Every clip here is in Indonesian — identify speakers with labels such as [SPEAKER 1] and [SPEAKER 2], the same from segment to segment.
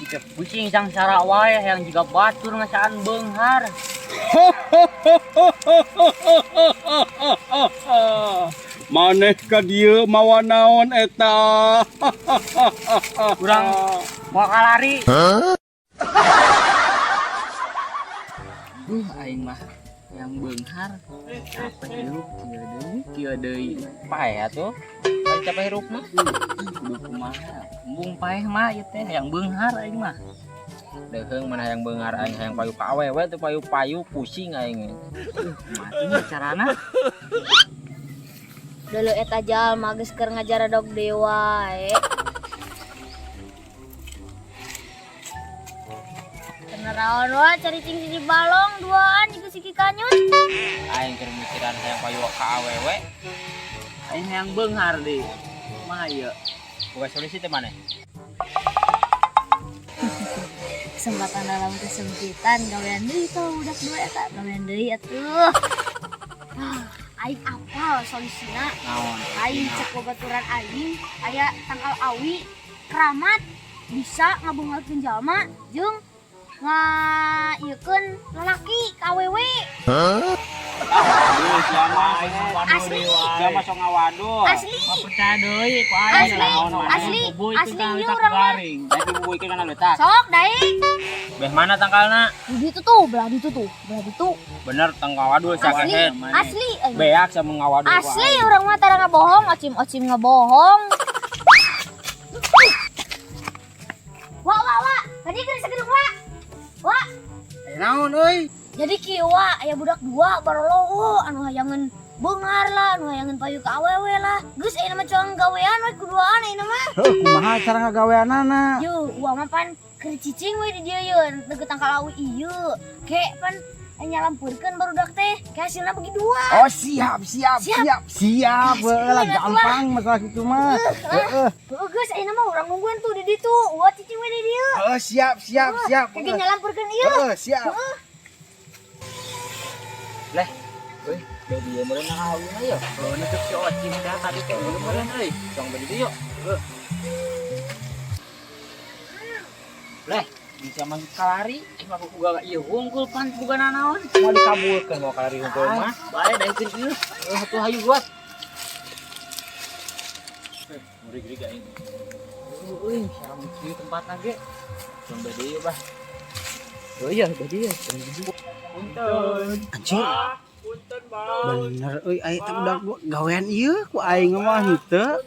[SPEAKER 1] Jika pusing sang sara wae yang jika batur ngasaan beunghar.
[SPEAKER 2] Maneh ka dieu mawa naon eta?
[SPEAKER 1] Kurang mau kalari. Aing mah yang beunghar. Apa hirup kieu deui. Pae atuh. Ari capek hirup mah. Kudu kumaha. Embung paeh mah ieu teh yang beunghar aing mah. Deheung mana yang beunghar aing hayang payu ka awewe teh payu-payu pusing aing. Mati carana.
[SPEAKER 3] Dulu eta jalma geus keur ngajar dog dewa Kenaraon wae cari cing di balong duaan iku siki kanyut.
[SPEAKER 1] Aing keur mikiran hayang payu ka awewe. Aing hayang beunghar deui. Kumaha ieu? Boga solusi teh maneh?
[SPEAKER 3] Kesempatan dalam kesempitan gawean deui tuh budak dua eta gawean deui atuh. Aing apal solusina.
[SPEAKER 1] Naon?
[SPEAKER 3] Aing cek babaturan aing aya tangkal awi keramat bisa ngabungkeun jalma jeung ieukeun lalaki ka awewe. Asli.
[SPEAKER 1] Siapa sok ngawaduh?
[SPEAKER 3] Asli.
[SPEAKER 1] Percaya deui ku aing.
[SPEAKER 3] Asli ieu urang mah.
[SPEAKER 1] Tapi bubuy ke kana letak.
[SPEAKER 3] Sok daing.
[SPEAKER 1] Beh mana tangkalna?
[SPEAKER 3] Di ditu tuh, belah ditu.
[SPEAKER 1] Bener tangkal waduh sakehet.
[SPEAKER 3] Asli.
[SPEAKER 1] Beak sama ngawaduh.
[SPEAKER 3] Asli urang mah tara ngabohong, ocim ngabohong. Wah. Tadi geus sagedung Wah.
[SPEAKER 1] Naon euy?
[SPEAKER 3] Jadi kieu aya budak dua barolo anu hayangeun beunghar lah, anu hayangeun payu ka awewe lah. Geus aya mah coang gawean we kuduaan aya mah.
[SPEAKER 4] Heuh, kumaha cara ngagaweanana?
[SPEAKER 3] Yo, uang mah pan keur cicing we di dieu yeun, deket tangkal awi ieu. Ke pan nyalampeurkeun barudak teh, ke hasilna bagi dua.
[SPEAKER 4] Oh, siap. Lah gampang masalah kitu mah. Heeh.
[SPEAKER 3] Geus aya mah urang nungguan tuh di ditu. Wah cicing we di dieu.
[SPEAKER 4] Oh, siap.
[SPEAKER 3] Kege nyalampeurkeun ieu.
[SPEAKER 4] Heeh, siap.
[SPEAKER 1] Leh. Euy, bedi ieu meureun ngawin aya. Heuh nutup si ocim teh tadi teh meureun euy. Tong bedi dieu. Heuh. Leh, bisa masuk kalari, aku juga ieu hungkul pan bukan naon. Mau dikabulkeun mau kalari hungkul mah. Bae daekeun ieu. Atuh hayu buat. Ngeri-ngeri ka ini. Euy, sareng ieu tempat lagi. Tong bedi ieu bah. Oh iya, bedi ieu. Punten.
[SPEAKER 4] Anjing.
[SPEAKER 1] Punten, Bang.
[SPEAKER 4] Bener euy, aya teh budak gawean ieu ku aing mah henteu.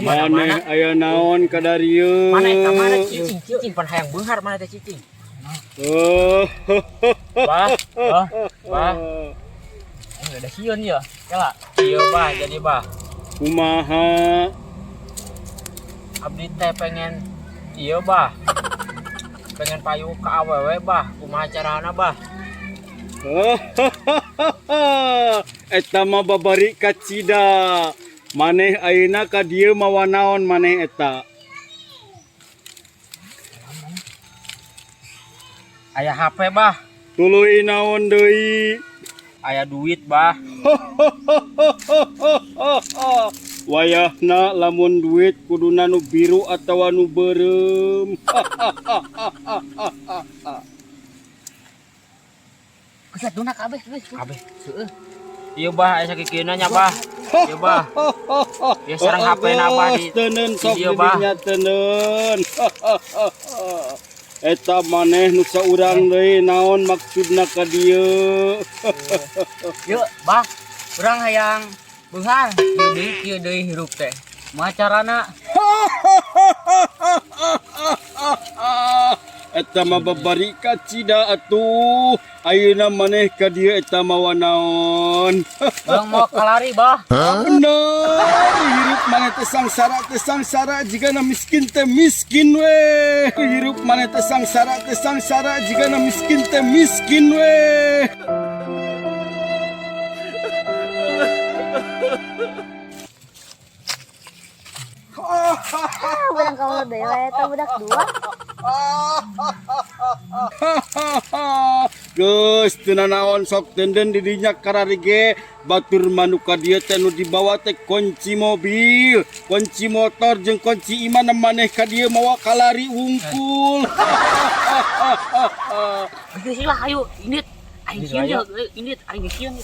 [SPEAKER 2] Maneh aya naon ka darieu?
[SPEAKER 1] Mana eta mana cicing pan hayang beunghar mana teh cicing. Bah. Ada sieun ya. Kela. Ieu bah jadi bah.
[SPEAKER 2] Kumaha?
[SPEAKER 1] Abdi teh pengen ieu bah. Pengen payu ka awewe bah. Kumaha carana bah?
[SPEAKER 2] Eta mah babari kacida. Maneh ayeuna ka dieu mawa naon maneh eta?
[SPEAKER 1] Aya HP bah.
[SPEAKER 2] Tuluy naon deui?
[SPEAKER 1] Aya duit bah.
[SPEAKER 2] Wayahna lamun duit kuduna nu biru atawa nu beureum.
[SPEAKER 3] Kesaduna kabeh weh.
[SPEAKER 1] Kabeh seueuh. Ieu bah aya sakikieuna nya bah. Ieu bah. Ieu sareng HP-na bah di
[SPEAKER 2] teuneun sok
[SPEAKER 1] dieu bah.
[SPEAKER 2] didinya teuneun. Eta maneh nu saurang deui naon maksudna ka dieu?
[SPEAKER 1] Yuk, bah, urang hayang beunghar. Kieu deui hirup teh. Kumaha carana?
[SPEAKER 2] Eta mah babari kacida atuh. Ayeuna maneh ka dieu eta mawa naon?
[SPEAKER 1] Urang mau kalari, bah.
[SPEAKER 2] Bener, hirup maneh teh sangsara jigana miskin teh miskin we. Hirup maneh teh sangsara jigana miskin teh miskin we.
[SPEAKER 3] Budak kaula dewe eta budak dua.
[SPEAKER 2] Geus teu nanaon sok tenden didinya kararige batur manuka dieu teh nu dibawa teh kunci mobil, kunci motor jeung kunci imana maneh ka dieu mawa kalari wungkul.
[SPEAKER 1] Sila ayo indit. Aing sieun ya, indit aing sieun.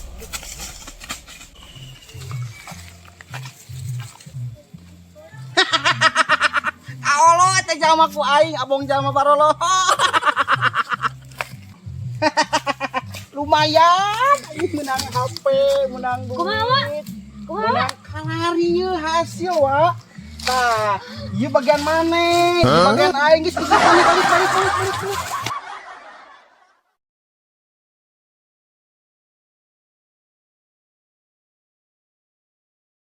[SPEAKER 4] Aolo eta jalma ku aing abong jalma barolo. Lumayan aing menang HP, menang duit.
[SPEAKER 3] Kumaha?
[SPEAKER 4] Menang kalari ieu hasil wa. Tah, ieu bagian maneh? Bagian aing geus balik.